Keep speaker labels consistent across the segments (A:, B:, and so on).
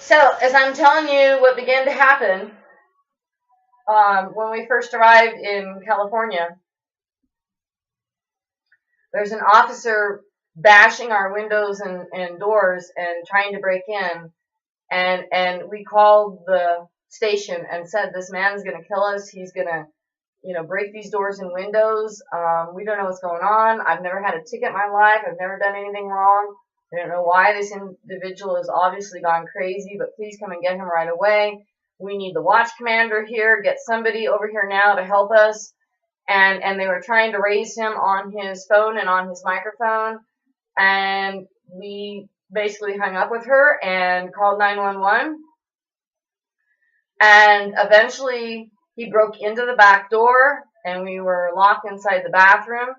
A: So, as I'm telling you what began to happen when we first arrived in California, there's an officer bashing our windows and doors and trying to break in. And we called the station and said, this man's going to kill us. He's going to, break these doors and windows. We don't know what's going on. I've never had a ticket in my life. I've never done anything wrong. I don't know why this individual has obviously gone crazy, but please come and get him right away. We need the watch commander here. Get somebody over here now to help us. And they were trying to raise him on his phone and on his microphone. And we basically hung up with her and called 911. And eventually he broke into the back door and we were locked inside the bathroom.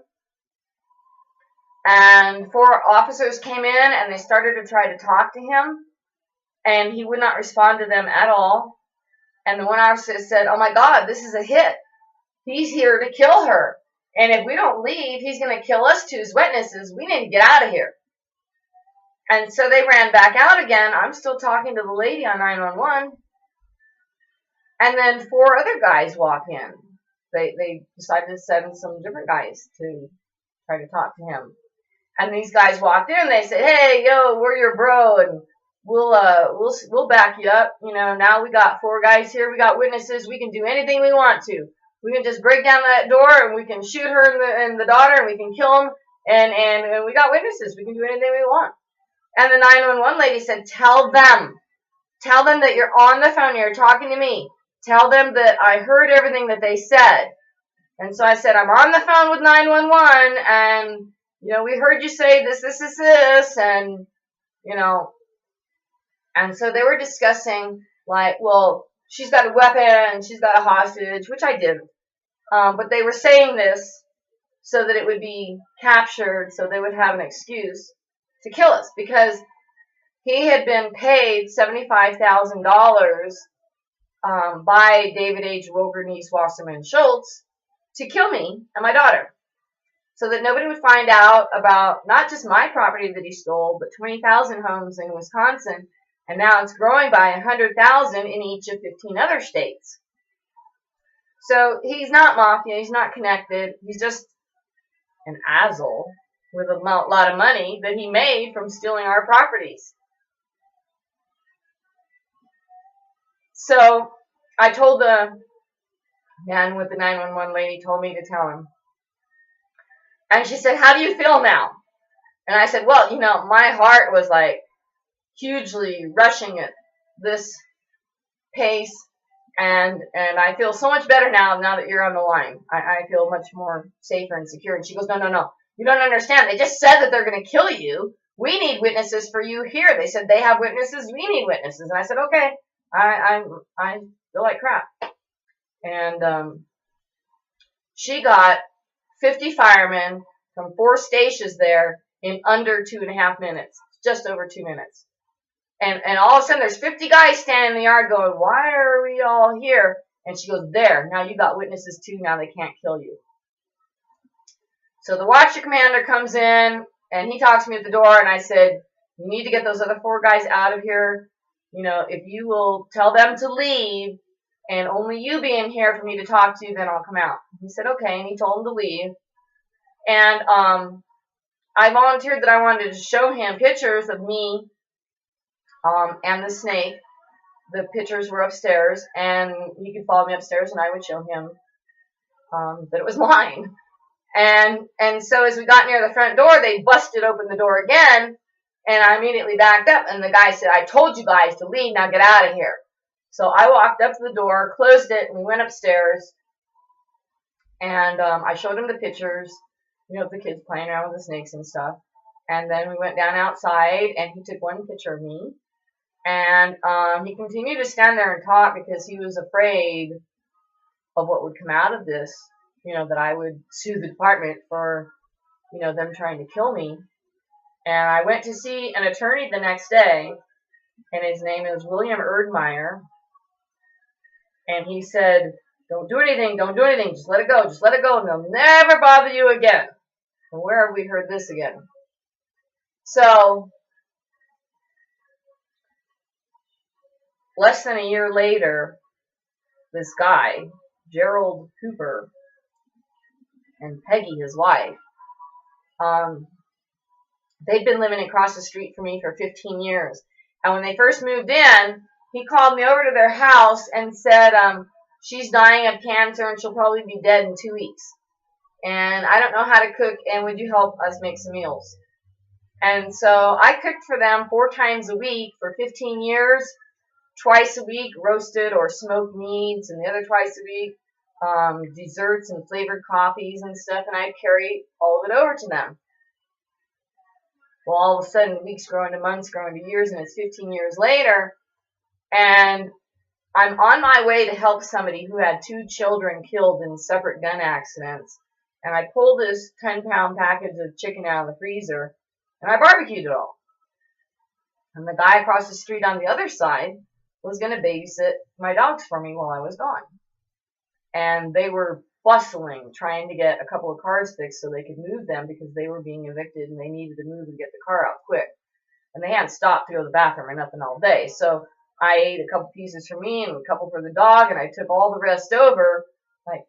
A: And 4 officers came in and they started to try to talk to him, and he would not respond to them at all. And the one officer said, "Oh my God, this is a hit. He's here to kill her. And if we don't leave, he's going to kill us too as witnesses. We need to get out of here." And so they ran back out again. I'm still talking to the lady on 911. And then 4 other guys walk in. They decided to send some different guys to try to talk to him. And these guys walked in and they said, "Hey, yo, we're your bro, and we'll back you up. Now we got 4 guys here. We got witnesses. We can do anything we want to. We can just break down that door and we can shoot her and the daughter and we can kill them. And we got witnesses. We can do anything we want." And the 911 lady said, Tell them that you're on the phone. You're talking to me. Tell them that I heard everything that they said." And so I said, "I'm on the phone with 911 and we heard you say this, and, and so they were discussing, like, well, she's got a weapon, she's got a hostage, which I didn't. But they were saying this so that it would be captured, so they would have an excuse to kill us, because he had been paid $75,000 by David H. Woger, Niece, Wasserman, Schultz to kill me and my daughter, so that nobody would find out about not just my property that he stole, but 20,000 homes in Wisconsin, and now it's growing by 100,000 in each of 15 other states. So he's not mafia, he's not connected, he's just an asshole with a lot of money that he made from stealing our properties. So I told the man with the 911 lady told me to tell him. And she said, "How do you feel now?" And I said, "Well, my heart was like hugely rushing at this pace, and I feel so much better now that you're on the line. I feel much more safer and secure." And she goes, No. You don't understand. They just said that they're going to kill you. We need witnesses for you here. They said they have witnesses. We need witnesses." And I said, "Okay, I feel like crap." And she got 50 firemen from 4 stations there in under 2.5 minutes, just over 2 minutes. And all of a sudden, there's 50 guys standing in the yard going, "Why are we all here?" And she goes, "There, now you got witnesses too. Now they can't kill you." So the watcher commander comes in, and he talks to me at the door, and I said, "You need to get those other 4 guys out of here. If you will tell them to leave, and only you be in here for me to talk to, then I'll come out." He said, "Okay," and he told him to leave. And I volunteered that I wanted to show him pictures of me and the snake. The pictures were upstairs, and he could follow me upstairs, and I would show him that it was mine. And so as we got near the front door, they busted open the door again, and I immediately backed up, and the guy said, "I told you guys to leave, now get out of here." So I walked up to the door, closed it, and we went upstairs, and I showed him the pictures, of the kids playing around with the snakes and stuff. And then we went down outside, and he took one picture of me. And he continued to stand there and talk because he was afraid of what would come out of this, that I would sue the department for, them trying to kill me. And I went to see an attorney the next day, and his name is William Erdmeyer. And he said, don't do anything, just let it go, and they'll never bother you again. And where have we heard this again? So less than a year later, this guy, Gerald Cooper, and Peggy, his wife, um, they'd been living across the street from me for 15 years. And when they first moved in, he called me over to their house and said, she's dying of cancer and she'll probably be dead in 2 weeks. And I don't know how to cook, and would you help us make some meals? And so I cooked for them 4 times a week for 15 years, twice a week, roasted or smoked meats, and the other twice a week, desserts and flavored coffees and stuff, and I'd carry all of it over to them. Well, all of a sudden, weeks grow into months, grow into years, and it's 15 years later, and I'm on my way to help somebody who had 2 children killed in separate gun accidents, and I pulled this 10-pound package of chicken out of the freezer, and I barbecued it all. And the guy across the street on the other side was going to babysit my dogs for me while I was gone. And they were bustling, trying to get a couple of cars fixed so they could move them because they were being evicted and they needed to move and get the car out quick. And they hadn't stopped to go to the bathroom or nothing all day. So I ate a couple pieces for me and a couple for the dog, and I took all the rest over, like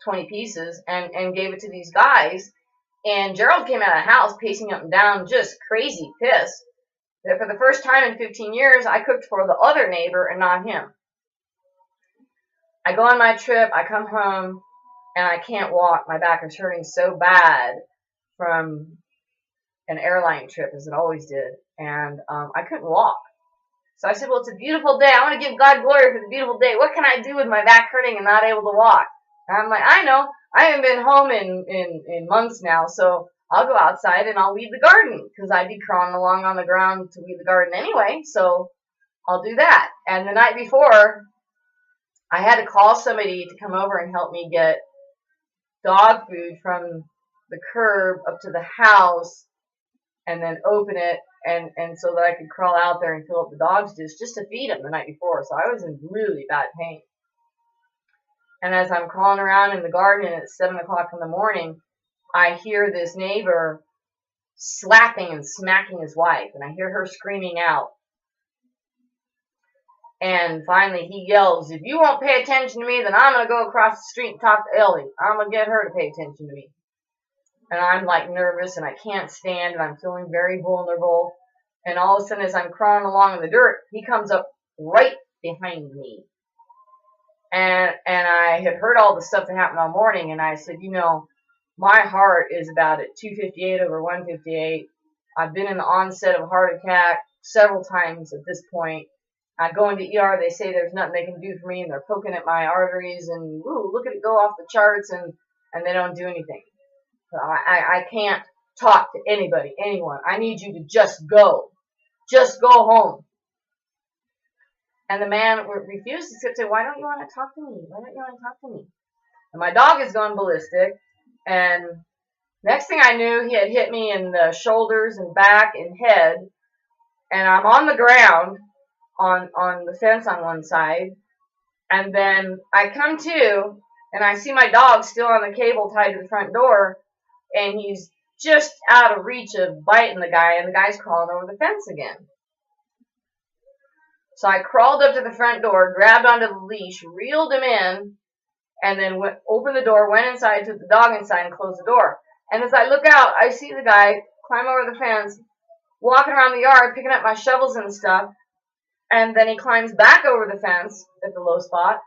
A: 20 pieces, and gave it to these guys. And Gerald came out of the house pacing up and down, just crazy pissed that for the first time in 15 years, I cooked for the other neighbor and not him. I go on my trip, I come home, and I can't walk. My back is hurting so bad from an airline trip, as it always did, and I couldn't walk. So I said, well, it's a beautiful day. I want to give God glory for the beautiful day. What can I do with my back hurting and not able to walk? And I'm like, I know. I haven't been home in months now, so I'll go outside and I'll weed the garden because I'd be crawling along on the ground to weed the garden anyway, so I'll do that. And the night before, I had to call somebody to come over and help me get dog food from the curb up to the house and then open it and so that I could crawl out there and fill up the dog's dish just to feed them the night before. So I was in really bad pain. And as I'm crawling around in the garden at 7 o'clock in the morning, I hear this neighbor slapping and smacking his wife, and I hear her screaming out. And finally he yells, if you won't pay attention to me, then I'm going to go across the street and talk to Ellie. I'm going to get her to pay attention to me. And I'm like nervous and I can't stand and I'm feeling very vulnerable. And all of a sudden as I'm crawling along in the dirt, he comes up right behind me. And I had heard all the stuff that happened all morning, and I said, you know, my heart is about at 258 over 158. I've been in the onset of a heart attack several times at this point. I go into ER, they say there's nothing they can do for me, and they're poking at my arteries, and ooh, look at it go off the charts, and they don't do anything. So I can't talk to anybody, anyone. I need you to just go. Just go home. And the man refused. He said, why don't you want to talk to me? Why don't you want to talk to me? And my dog is going ballistic. And next thing I knew, he had hit me in the shoulders and back and head. And I'm on the ground on the fence on one side. And then I come to, and I see my dog still on the cable tied to the front door. And he's just out of reach of biting the guy. And the guy's crawling over the fence again. So I crawled up to the front door, grabbed onto the leash, reeled him in, and then opened the door, went inside, took the dog inside, and closed the door. And as I look out, I see the guy climb over the fence, walking around the yard, picking up my shovels and stuff, and then he climbs back over the fence at the low spot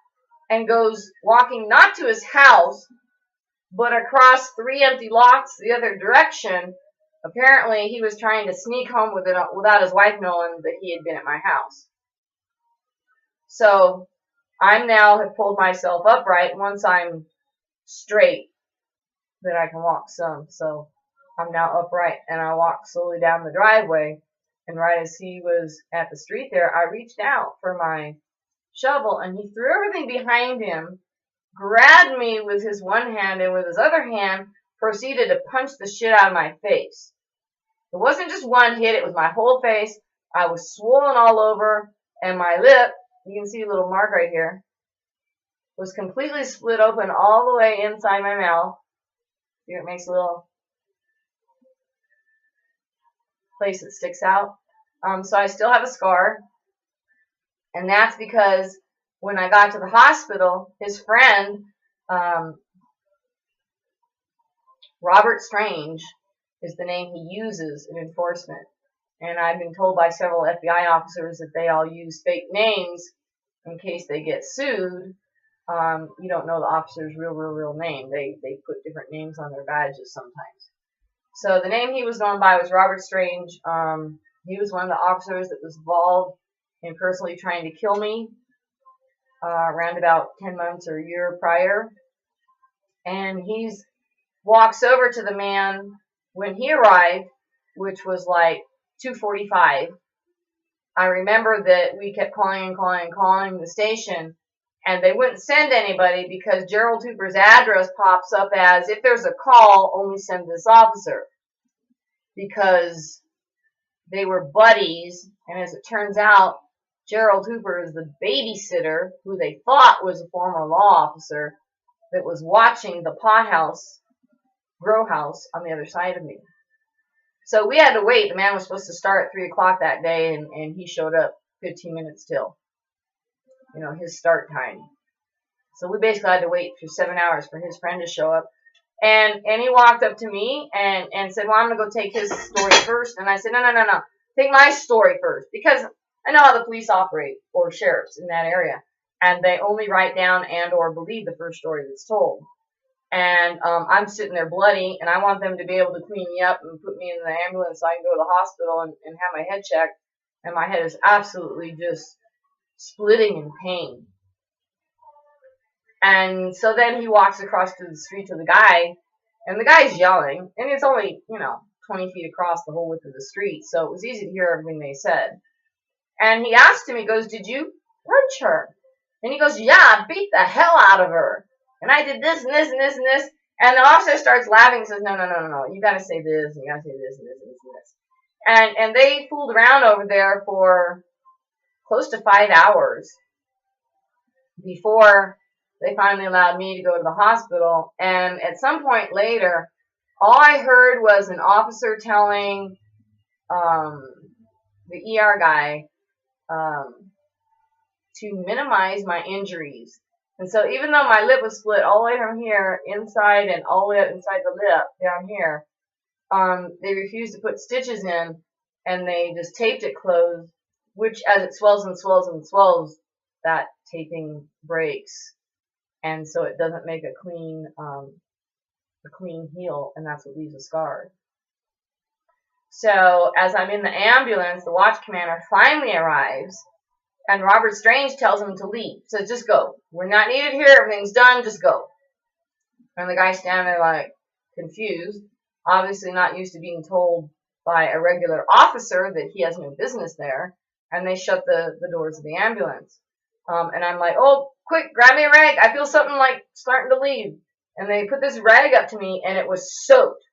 A: and goes walking not to his house, but across 3 empty lots the other direction. Apparently, he was trying to sneak home without his wife knowing that he had been at my house. So I now have pulled myself upright. Once I'm straight, then I can walk some. So I'm now upright, and I walk slowly down the driveway. And right as he was at the street there, I reached out for my shovel, and he threw everything behind him, grabbed me with his one hand, and with his other hand proceeded to punch the shit out of my face. It wasn't just one hit, it was my whole face. I was swollen all over, and my lip, you can see a little mark right here, was completely split open all the way inside my mouth. See, it makes a little place that sticks out. So I still have a scar. And that's because when I got to the hospital, his friend, Robert Strange, is the name he uses in enforcement. And I've been told by several FBI officers that they all use fake names in case they get sued. You don't know the officer's real name. They put different names on their badges sometimes. So the name he was known by was Robert Strange. He was one of the officers that was involved in personally trying to kill me around about 10 months or a year prior. And he walks over to the man when he arrived, which was like 2:45. I remember that we kept calling the station, and they wouldn't send anybody because Gerald Hooper's address pops up as, if there's a call, only send this officer. Because they were buddies, and as it turns out, Gerald Hooper is the babysitter who they thought was a former law officer that was watching the grow house on the other side of me. So we had to wait. The man was supposed to start at 3 o'clock that day, and he showed up 15 minutes till, his start time. So we basically had to wait for 7 hours for his friend to show up. And he walked up to me and said, well, I'm going to go take his story first. And I said, no. Take my story first. Because I know how the police operate, or sheriffs in that area. And they only write down and or believe the first story that's told. And I'm sitting there bloody, and I want them to be able to clean me up and put me in the ambulance so I can go to the hospital and have my head checked. And my head is absolutely just splitting in pain. And so then he walks across to the street to the guy, and the guy's yelling, and it's only, 20 feet across the whole width of the street, so it was easy to hear everything they said. And he asked him, he goes, did you punch her? And he goes, yeah, I beat the hell out of her. And I did this and this and this and this. And the officer starts laughing and says, no, you gotta say this, and you gotta say this and this and this and this. And they fooled around over there for close to 5 hours before they finally allowed me to go to the hospital. And at some point later, all I heard was an officer telling the ER guy to minimize my injuries. And so even though my lip was split all the way from here inside and all the way up inside the lip down here, they refused to put stitches in, and they just taped it closed, which as it swells and swells and swells, that taping breaks. And so it doesn't make a clean heal, and that's what leaves a scar. So as I'm in the ambulance, the watch commander finally arrives, and Robert Strange tells him to leave. Says, just go. We're not needed here. Everything's done. Just go. And the guy's standing there like confused, obviously not used to being told by a regular officer that he has no business there. And they shut the doors of the ambulance. And I'm like, oh, quick, grab me a rag. I feel something like starting to leave. And they put this rag up to me, and it was soaked,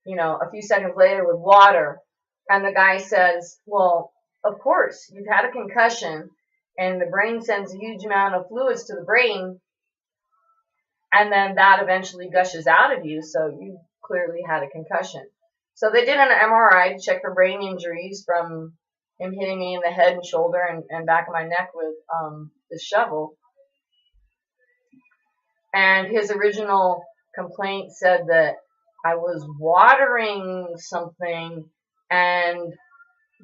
A: a few seconds later with water. And the guy says, well, of course, you've had a concussion, and the brain sends a huge amount of fluids to the brain, and then that eventually gushes out of you, so you clearly had a concussion. So they did an MRI to check for brain injuries from him hitting me in the head and shoulder and back of my neck with the shovel. And his original complaint said that I was watering something, and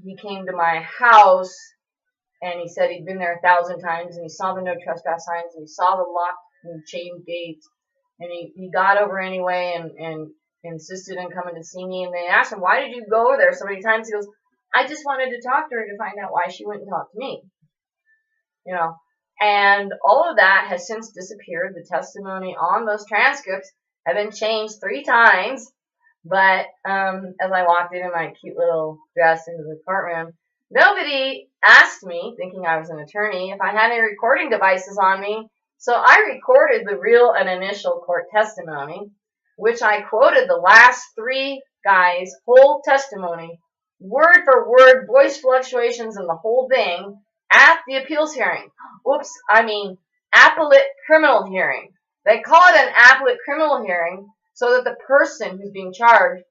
A: he came to my house, and he said he'd been there 1,000 times, and he saw the no trespass signs, and he saw the locked and chained gates, and he got over anyway and insisted on coming to see me. And they asked him, why did you go there so many times? He goes, I just wanted to talk to her to find out why she wouldn't talk to me. And all of that has since disappeared. The testimony on those transcripts have been changed 3 times. But as I walked in my cute little dress into the courtroom, nobody asked me, thinking I was an attorney, if I had any recording devices on me. So I recorded the real and initial court testimony, which I quoted the last 3 guys' whole testimony, word for word, voice fluctuations, and the whole thing at the appeals hearing. Appellate criminal hearing. They call it an appellate criminal hearing so that the person who's being charged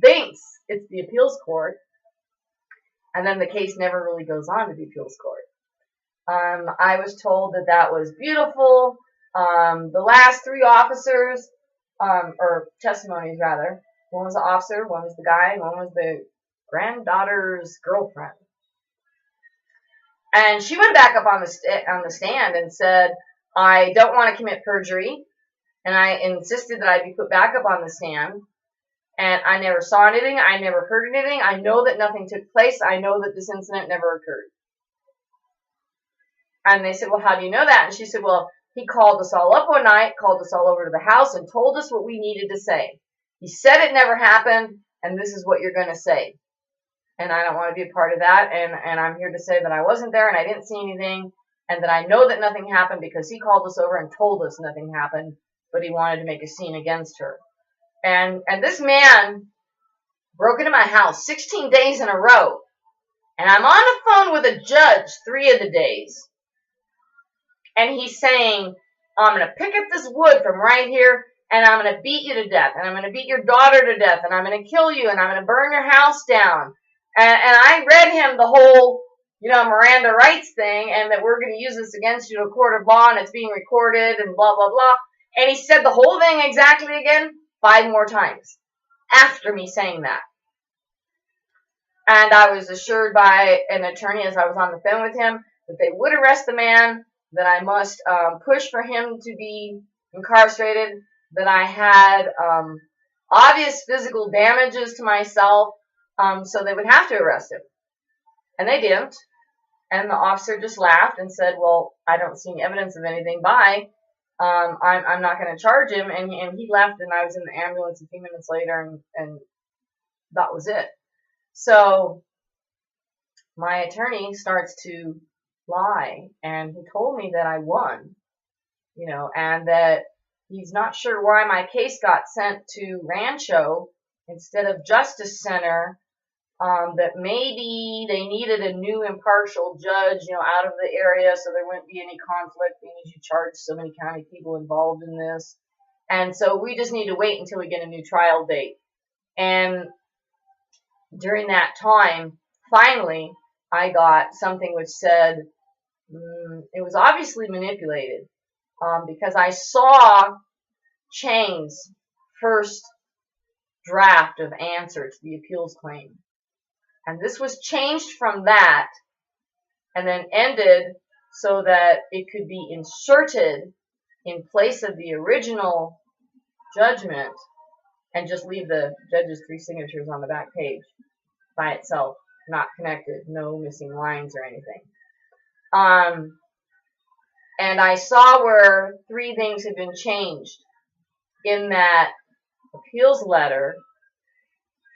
A: thinks it's the appeals court, and then the case never really goes on to the appeals court. I was told that that was beautiful. The last three officers, or testimonies rather, one was the officer, one was the guy, and one was the granddaughter's girlfriend. And she went back up on the stand and said, I don't want to commit perjury, and I insisted that I be put back up on the stand. And I never saw anything. I never heard anything. I know that nothing took place. I know that this incident never occurred. And they said, well, how do you know that? And she said, well, he called us all up one night, called us all over to the house, and told us what we needed to say. He said it never happened, and this is what you're going to say. And I don't want to be a part of that. And I'm here to say that I wasn't there and I didn't see anything, and that I know that nothing happened because he called us over and told us nothing happened, but he wanted to make a scene against her. And this man broke into my house 16 days in a row. And I'm on the phone with a judge 3 of the days. And he's saying, I'm going to pick up this wood from right here, and I'm going to beat you to death, and I'm going to beat your daughter to death, and I'm going to kill you, and I'm going to burn your house down. And I read him the whole, Miranda rights thing, and that we're going to use this against you in a court of law, and it's being recorded, and blah, blah, blah. And he said the whole thing exactly again 5 more times after me saying that. And I was assured by an attorney as I was on the phone with him that they would arrest the man, that I must push for him to be incarcerated, that I had obvious physical damages to myself, so they would have to arrest him. And they didn't. And the officer just laughed and said, well, I don't see any evidence of anything I'm not going to charge him. And he left, and I was in the ambulance a few minutes later, and that was it. So my attorney starts to lie, and he told me that I won, and that he's not sure why my case got sent to Rancho instead of Justice Center, that maybe they needed a new impartial judge, out of the area so there wouldn't be any conflict because you charge so many county people involved in this. And so we just need to wait until we get a new trial date. And during that time, finally, I got something which said, it was obviously manipulated, because I saw Chang's first draft of answer to the appeals claim. And this was changed from that and then ended so that it could be inserted in place of the original judgment and just leave the judge's 3 signatures on the back page by itself, not connected, no missing lines or anything. And I saw where 3 things had been changed in that appeals letter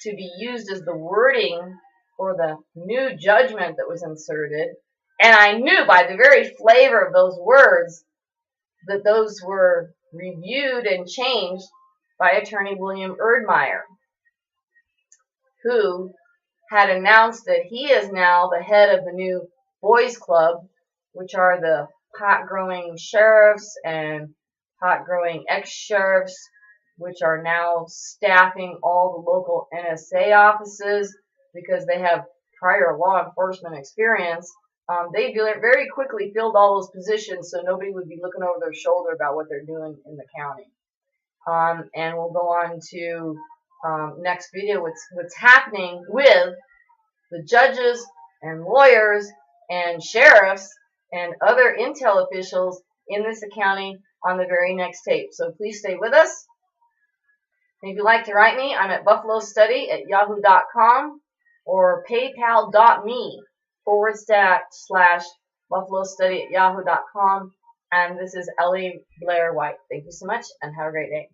A: to be used as the wording for the new judgment that was inserted. And I knew by the very flavor of those words that those were reviewed and changed by attorney William Erdmeyer, who had announced that he is now the head of the new Boys Club, which are the pot-growing sheriffs and pot-growing ex-sheriffs, which are now staffing all the local NSA offices because they have prior law enforcement experience. They very quickly filled all those positions so nobody would be looking over their shoulder about what they're doing in the county. And we'll go on to next video what's happening with the judges and lawyers and sheriffs and other intel officials in this county on the very next tape. So please stay with us. And if you'd like to write me, I'm at buffalostudy@yahoo.com or paypal.me/buffalostudy@yahoo.com. And this is Ellie Blair White. Thank you so much and have a great day.